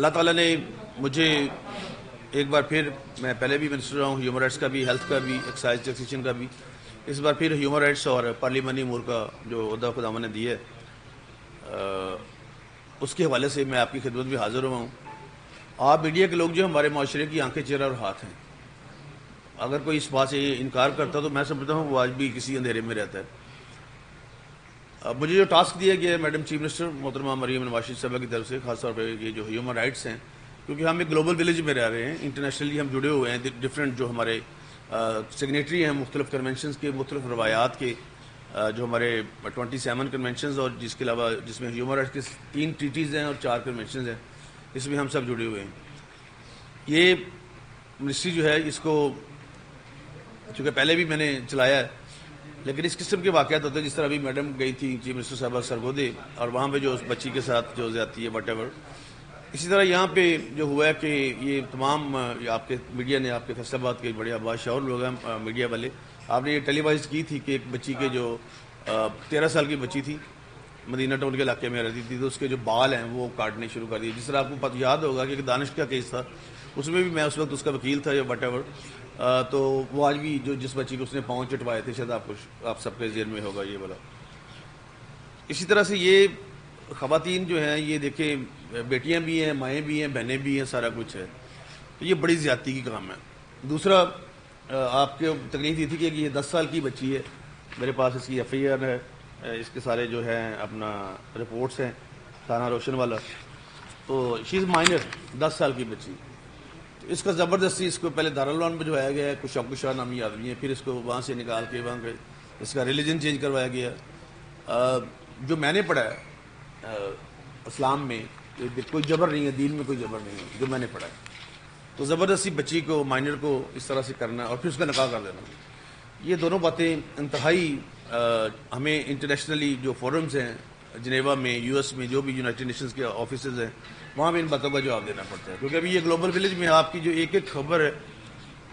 اللہ تعالیٰ نے مجھے ایک بار پھر، میں پہلے بھی منسٹر رہا ہوں ہیومن رائٹس کا بھی، ہیلتھ کا بھی، ایکسائز ٹیکسیشن کا بھی، اس بار پھر ہیومن رائٹس اور پارلیمانی امور کا جو عہدہ خداوند نے دیا ہے، اس کے حوالے سے میں آپ کی خدمت میں حاضر ہوا ہوں۔ آپ میڈیا کے لوگ جو ہمارے معاشرے کی آنکھیں، چہرہ اور ہاتھ ہیں، اگر کوئی اس بات سے انکار کرتا تو میں سمجھتا ہوں وہ آج بھی کسی اندھیرے میں رہتا ہے۔ مجھے جو ٹاسک دیا گیا ہے میڈم چیف منسٹر محترمہ مریم نواز شریف صاحبہ کی طرف سے، خاص طور پہ یہ جو ہیومن رائٹس ہیں، کیونکہ ہم ایک گلوبل ولیج میں رہ رہے ہیں، انٹرنیشنلی ہم جڑے ہوئے ہیں، ڈفرینٹ جو ہمارے سگنیٹری ہیں مختلف کنونشنز کے، مختلف روایات کے، جو ہمارے 27 کنونشنز اور جس کے علاوہ جس میں ہیومن رائٹس کے 3 ٹریٹیز ہیں اور 4 کنونشنز ہیں، اس میں ہم سب جڑے ہوئے ہیں۔ یہ منسٹری جو ہے اس کو چونکہ پہلے بھی میں نے چلایا ہے، لیکن اس قسم کے واقعات ہوتے ہیں، جس طرح ابھی میڈم گئی تھی چیف منسٹر صاحبہ سرگودے، اور وہاں پہ جو اس بچی کے ساتھ جو زیادتی ہے وٹ ایور، اسی طرح یہاں پہ جو ہوا ہے کہ یہ تمام آپ کے میڈیا نے، آپ کے فیصل آباد کے بڑے بادشاہ لوگ ہیں میڈیا والے، آپ نے یہ ٹیلی وائز کی تھی کہ ایک بچی کے جو 13 سال کی بچی تھی، مدینہ ٹاؤن کے علاقے میں رہتی تھی، تو اس کے جو بال ہیں وہ کاٹنے شروع کر دیے۔ جس طرح آپ کو یاد ہوگا کہ ایک دانش کا کیس تھا، اس میں بھی میں اس وقت اس کا وکیل تھا یا وٹ ایور، تو وہ آج بھی جس بچی کو اس نے پاؤں چٹوائے تھے، شاید آپ سب کے ذہن میں ہوگا یہ والا۔ اسی طرح سے یہ خواتین جو ہیں، یہ دیکھیں بیٹیاں بھی ہیں، مائیں بھی ہیں، بہنیں بھی ہیں، سارا کچھ ہے، تو یہ بڑی زیادتی کی کام ہے۔ دوسرا، آپ کے تکلیف یہ تھی کہ یہ 10 سال کی بچی ہے، میرے پاس اس کی ایف آئی آر ہے، اس کے سارے جو ہیں اپنا رپورٹس ہیں، تھانہ روشن والا، تو شی از مائنر، 10 سال کی بچی۔ اس کا زبردستی اس کو پہلے دارالعلوم میں جو آیا گیا ہے، کچھ شوق شاہ نامی آدمی ہے، پھر اس کو وہاں سے نکال کے وہاں پہ اس کا ریلیجن چینج کروایا گیا۔ جو میں نے پڑھا ہے اسلام میں کوئی جبر نہیں ہے، دین میں کوئی جبر نہیں ہے، جو میں نے پڑھا ہے، تو زبردستی بچی کو، مائنر کو اس طرح سے کرنا اور پھر اس کا نکاح کر دینا، یہ دونوں باتیں انتہائی ہمیں انٹرنیشنلی جو فورمز ہیں جنیوا میں، یو ایس میں، جو بھی یونائٹڈ نیشنز کے آفیسز ہیں، وہاں بھی ان باتوں کا جواب دینا پڑتا ہے، کیونکہ ابھی یہ گلوبل ولیج میں آپ کی جو ایک ایک خبر ہے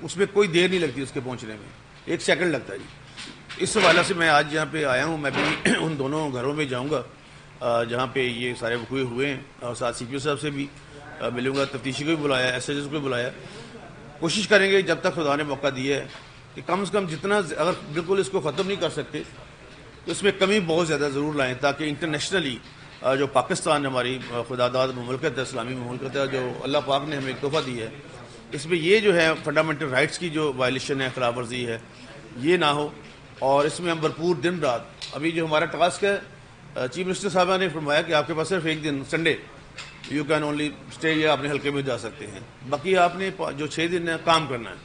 اس میں کوئی دیر نہیں لگتی، اس کے پہنچنے میں 1 سیکنڈ لگتا ہے جی۔ اس حوالے سے میں آج یہاں پہ آیا ہوں، میں بھی ان دونوں گھروں میں جاؤں گا جہاں پہ یہ سارے وقوع ہوئے ہیں، اور ساتھ سی پی او صاحب سے بھی ملوں گا، تفتیشی کو بھی بلایا، ایس ایچ ایس کو بھی بلایا۔ کوشش کریں گے جب تک خدا نے موقع دیا ہے کہ کم سے کم جتنا، اگر بالکل اس کو ختم نہیں کر سکتے تو اس میں کمی بہت زیادہ ضرور لائیں، تاکہ انٹرنیشنلی جو پاکستان ہماری خدا داد مملکت ہے، اسلامی مملکت ہے، جو اللہ پاک نے ہمیں ایک تحفہ دی ہے، اس میں یہ جو ہے فنڈامنٹل رائٹس کی جو وائلیشن ہے، خلاف ورزی ہے، یہ نہ ہو، اور اس میں ہم بھرپور دن رات، ابھی جو ہمارا ٹاسک ہے، چیف منسٹر صاحبہ نے فرمایا کہ آپ کے پاس صرف ایک دن Sunday you can only stay, یا اپنے حلقے میں جا سکتے ہیں، باقی آپ نے جو 6 دن ہے کام کرنا ہے،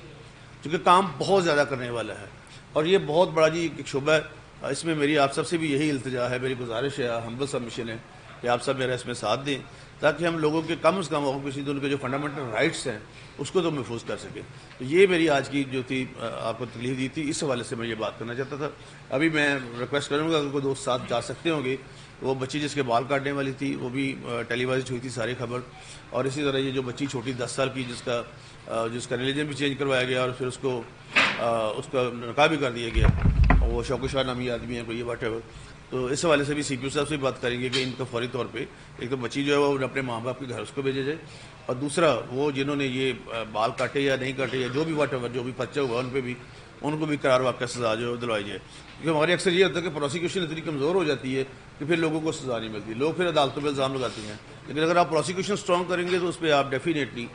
کیونکہ کام بہت زیادہ کرنے والا ہے، اور یہ بہت بڑا جی ایک شعبہ ہے۔ اس میں میری آپ سب سے بھی یہی التجا ہے، میری گزارش ہے، ہمبل سبمیشن ہے کہ آپ سب میرا اس میں ساتھ دیں، تاکہ ہم لوگوں کے کم از کم کسی ان کے جو فنڈامنٹل رائٹس ہیں اس کو تو محفوظ کر سکیں۔ تو یہ میری آج کی جو تھی آپ کو تکلیف دی تھی، اس حوالے سے میں یہ بات کرنا چاہتا تھا۔ ابھی میں ریکویسٹ کروں گا، اگر کوئی دوست ساتھ جا سکتے ہوں گے، وہ بچی جس کے بال کاٹنے والی تھی، وہ بھی ٹیلی وائز ہوئی تھی ساری خبر، اور اسی طرح یہ جو بچی چھوٹی 10 سال کی جس کا ریلیجن بھی چینج کروایا گیا، اور پھر اس کا نکاح بھی کر دیا گیا، وہ شوق شاہ نامی آدمی ہے کوئی واٹ ایور، تو اس حوالے سے بھی سی پی او صاحب سے بات کریں گے کہ ان کا فوری طور پہ ایک تو بچی جو ہے وہ اپنے ماں باپ کے گھر اس کو بھیجے جائے، اور دوسرا وہ جنہوں نے یہ بال کاٹے یا نہیں کاٹے یا جو بھی واٹ ایور جو بھی پرچہ ہوا ان کو بھی قرار واقع سزا جو دلوائی جائے، کیونکہ ہمارے اکثر یہ ہوتا ہے کہ پروسیکیوشن اتنی کمزور ہو جاتی ہے کہ پھر لوگوں کو سزا نہیں ملتی، لوگ پھر عدالتوں پہ الزام لگاتے ہیں، لیکن اگر آپ پروسیکیوشن اسٹرانگ کریں گے تو اس پہ آپ ڈیفینیٹلی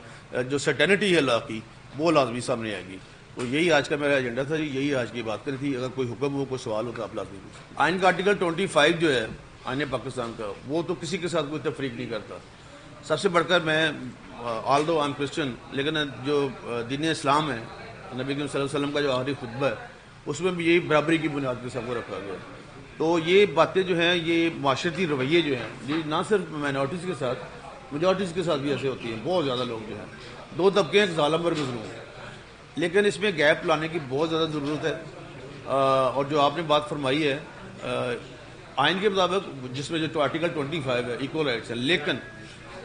جو سرٹینٹی ہے لا کی وہ لازمی سامنے آئے گی۔ تو یہی آج کا میرا ایجنڈا تھا جی، یہی آج کی بات کری تھی۔ اگر کوئی حکم ہو، کوئی سوال ہو تو آپ لازمی پوچھیں۔ آئین کا آرٹیکل 25 جو ہے آئین پاکستان کا، وہ تو کسی کے ساتھ کوئی تفریق نہیں کرتا۔ سب سے بڑھ کر میں آلدو آئی ایم کرسچن، لیکن جو دین اسلام ہے، نبی کریم صلی اللہ علیہ وسلم کا جو آخری خطبہ ہے، اس میں بھی یہی برابری کی بنیاد پہ سب کو رکھا گیا ہے۔ تو یہ باتیں جو ہیں، یہ معاشرتی رویے جو ہیں، یہ نہ صرف مائنورٹیز کے ساتھ، میجورٹیز کے ساتھ بھی ایسے ہوتی ہیں۔ بہت زیادہ لوگ جو ہیں، 2 طبقے ہیں، ایک ظالم اور مظلوم، لیکن اس میں گیپ لانے کی بہت زیادہ ضرورت ہے۔ اور جو آپ نے بات فرمائی ہے آئین کے مطابق، جس میں جو آرٹیکل 25 ہے، ایکول رائٹس ہے، لیکن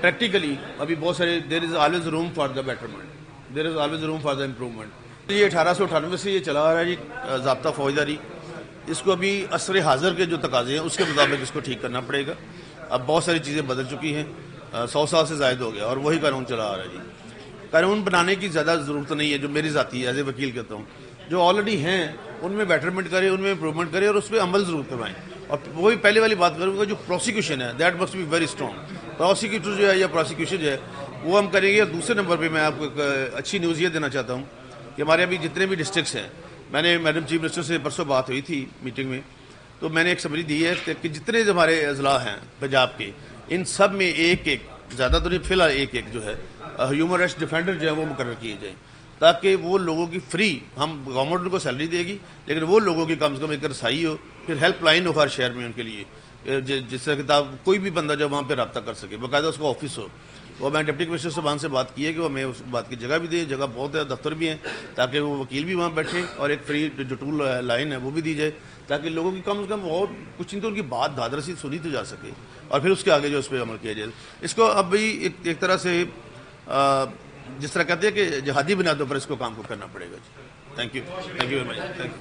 پریکٹیکلی ابھی بہت سارے there is always room for the betterment, there is always room for the improvement. یہ 1898 سے یہ چلا آ رہا ہے جی، ضابطہ فوجداری، اس کو ابھی عصر حاضر کے جو تقاضے ہیں اس کے مطابق اس کو ٹھیک کرنا پڑے گا۔ اب بہت ساری چیزیں بدل چکی ہیں، 100 سال سے زائد ہو گیا اور وہی قانون چلا آ رہا ہے جی. قانون بنانے کی زیادہ ضرورت نہیں ہے, جو میری ذاتی ہے ایز اے وکیل کہتا ہوں. جو آلریڈی ہیں ان میں بیٹرمنٹ کرے, ان میں امپرومنٹ کرے اور اس پہ عمل ضرور کروائیں. اور وہی پہلے والی بات کروں گا, جو پروسیکیوشن ہے that must be very strong. Prosecutor جو ہے یا پروسیکیوشن جو ہے وہ ہم کریں گے. اور دوسرے نمبر پہ میں آپ کو ایک اچھی نیوز یہ دینا چاہتا ہوں کہ ہمارے ابھی جتنے بھی ڈسٹرکٹس ہیں, میں نے میڈم چیف منسٹر سے پرسوں بات ہوئی تھی میٹنگ میں, تو میں نے ایک سمری دی ہے کہ جتنے ہمارے اضلاع ہیں پنجاب کے, ان سب میں ایک ایک, زیادہ تو نہیں فی الحال ایک ایک جو ہے ہیومن رائٹس ڈیفینڈر جو ہے وہ مقرر کیے جائیں, تاکہ وہ لوگوں کی فری, ہم گورنمنٹ ان کو سیلری دے گی لیکن وہ لوگوں کی کم سے کم ایک رسائی ہو. پھر ہیلپ لائن ہو ہر شہر میں ان کے لیے, جس سے کتاب کوئی بھی بندہ جو وہاں پہ رابطہ کر سکے, باقاعدہ اس کا آفس ہو. وہ میں ڈپٹی کمشنر صاحبان سے بات کی ہے کہ وہ ہمیں اس بات کی جگہ بھی دیں, جگہ بہت ہے, دفتر بھی ہیں, تاکہ وہ وکیل بھی وہاں بیٹھے, اور ایک فری جو ٹول لائن ہے وہ بھی دی جائے, تاکہ لوگوں کی کم سے کم اور کچھ نہیں تو ان کی بات داد رسی سنی تو جا سکے, اور پھر اس کے آگے جو اس پہ عمل کیا جائے. اس کو اب بھی ایک طرح سے جس طرح کہتے ہیں کہ جہادی بنیادوں پر اس کو کام کو کرنا پڑے گا. Thank you very much. Thank you.